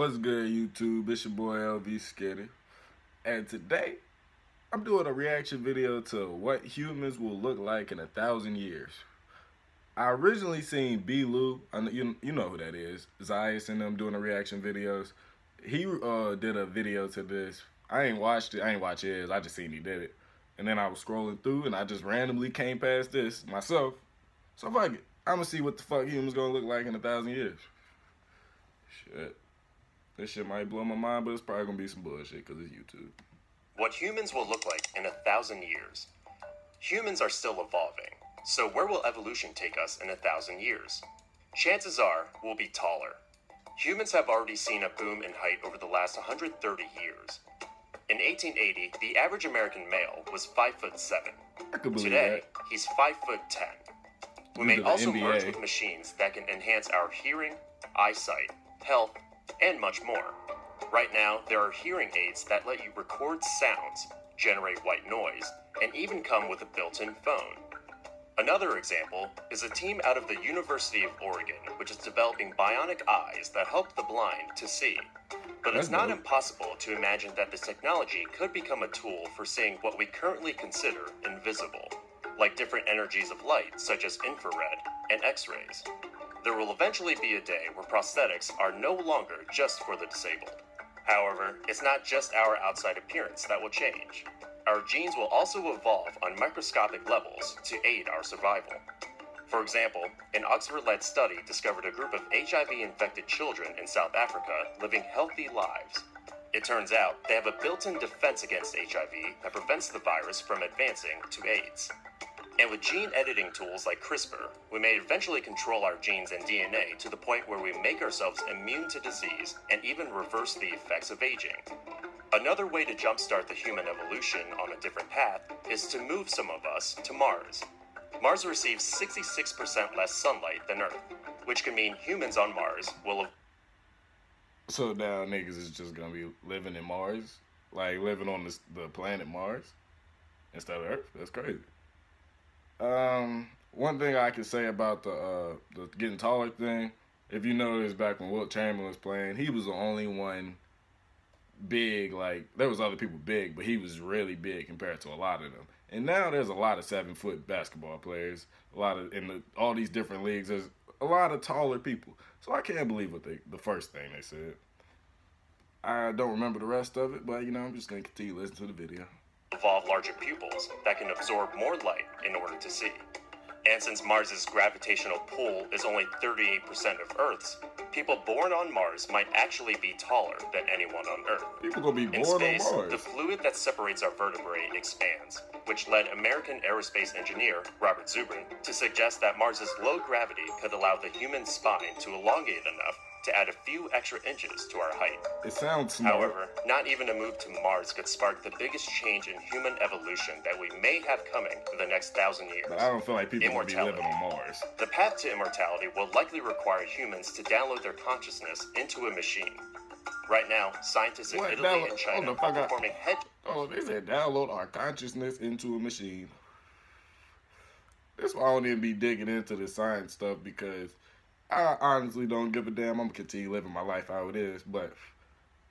What's good, YouTube? It's your boy LVSkinny, and today I'm doing a reaction video to what humans will look like in 1,000 years. I originally seen B-Lou, you know who that is, Zayas and them doing the reaction videos. He did a video to this. I ain't watched it, I ain't watched his, I just seen he did it. And then I was scrolling through and I just randomly came past this myself. So fuck it, I'm gonna see what the fuck humans gonna look like in 1,000 years. Shit. This shit might blow my mind, but it's probably gonna be some bullshit because it's YouTube. What humans will look like in 1,000 years. Humans are still evolving, so where will evolution take us in 1,000 years? Chances are we'll be taller. Humans have already seen a boom in height over the last 130 years. In 1880, the average American male was 5'7". I could believe Today, that. he's 5'10". We may also merge with machines that can enhance our hearing, eyesight, health, and much more. Right now, there are hearing aids that let you record sounds, generate white noise, and even come with a built-in phone. Another example is a team out of the University of Oregon, which is developing bionic eyes that help the blind to see. But it's not impossible to imagine that this technology could become a tool for seeing what we currently consider invisible, like different energies of light such as infrared and X-rays. There will eventually be a day where prosthetics are no longer just for the disabled. However, it's not just our outside appearance that will change. Our genes will also evolve on microscopic levels to aid our survival. For example, an Oxford-led study discovered a group of HIV-infected children in South Africa living healthy lives. It turns out they have a built-in defense against HIV that prevents the virus from advancing to AIDS. And with gene editing tools like CRISPR, we may eventually control our genes and DNA to the point where we make ourselves immune to disease and even reverse the effects of aging. Another way to jumpstart the human evolution on a different path is to move some of us to Mars. Mars receives 66% less sunlight than Earth, which can mean humans on Mars will... So now niggas is just gonna be living in Mars? Like living on the planet Mars instead of Earth? That's crazy. One thing I can say about the getting taller thing, if you notice back when Wilt Chamberlain was playing, he was the only one big. Like, there was other people big, but he was really big compared to a lot of them. And now there's a lot of 7-foot basketball players, a lot of all these different leagues. There's a lot of taller people. So I can't believe what the first thing they said. I don't remember the rest of it, but you know, I'm just gonna continue to listen to the video. Evolve larger pupils that can absorb more light in order to see. And since Mars's gravitational pull is only 38% of Earth's, people born on Mars might actually be taller than anyone on Earth. People gonna be born in space, on Mars. The fluid that separates our vertebrae expands, which led American aerospace engineer Robert Zubrin to suggest that Mars's low gravity could allow the human spine to elongate enough to add a few extra inches to our height. It sounds smart. However, not even a move to Mars could spark the biggest change in human evolution that we may have coming in the next 1,000 years. But I don't feel like people will be living on Mars. The path to immortality will likely require humans to download their consciousness into a machine. Right now, scientists in Italy and China are performing they said download our consciousness into a machine. That's why I don't even be digging into the science stuff, because I honestly don't give a damn. I'm gonna continue living my life how it is, but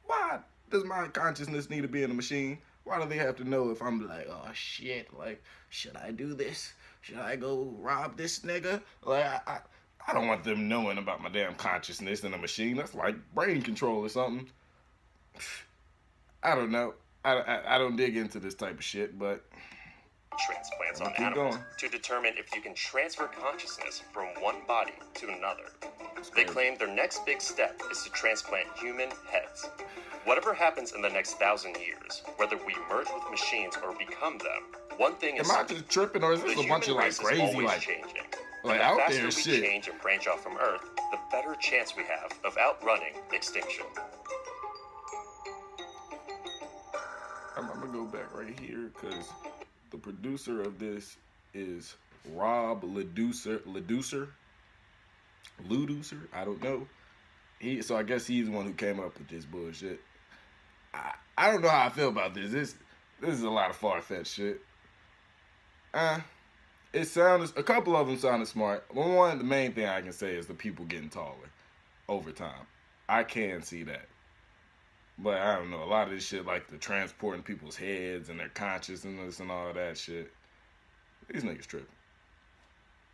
why does my consciousness need to be in a machine? Why do they have to know if I'm like, oh shit, like, should I do this? Should I go rob this nigga? Like, I don't want them knowing about my damn consciousness in a machine. That's like brain control or something. I don't know. I don't dig into this type of shit, but transplants on animals to determine if you can transfer consciousness from one body to another. They claim their next big step is to transplant human heads. Whatever happens in the next 1,000 years, whether we merge with machines or become them, one thing is... Am I just tripping, or is this a bunch of like crazy, like changing? Like out there shit? The faster we change and branch off from Earth, the better chance we have of outrunning extinction. I'm gonna go back right here, because the producer of this is Rob Leducer, I don't know. So I guess he's the one who came up with this bullshit. I don't know how I feel about this. This is a lot of far-fetched shit. It sounded, a couple of them sounded smart. The main thing I can say is the people getting taller over time. I can see that. But I don't know, a lot of this shit like the transporting people's heads and their consciousness and all that shit. These niggas tripping.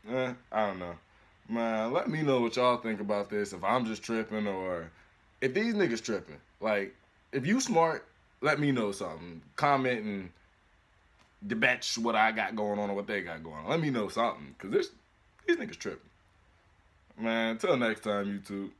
I don't know. Man, let me know what y'all think about this, if I'm just tripping or if these niggas tripping. Like, if you smart, let me know something. Comment and debate what I got going on or what they got going on. Let me know something, because these niggas tripping. Man, until next time, YouTube.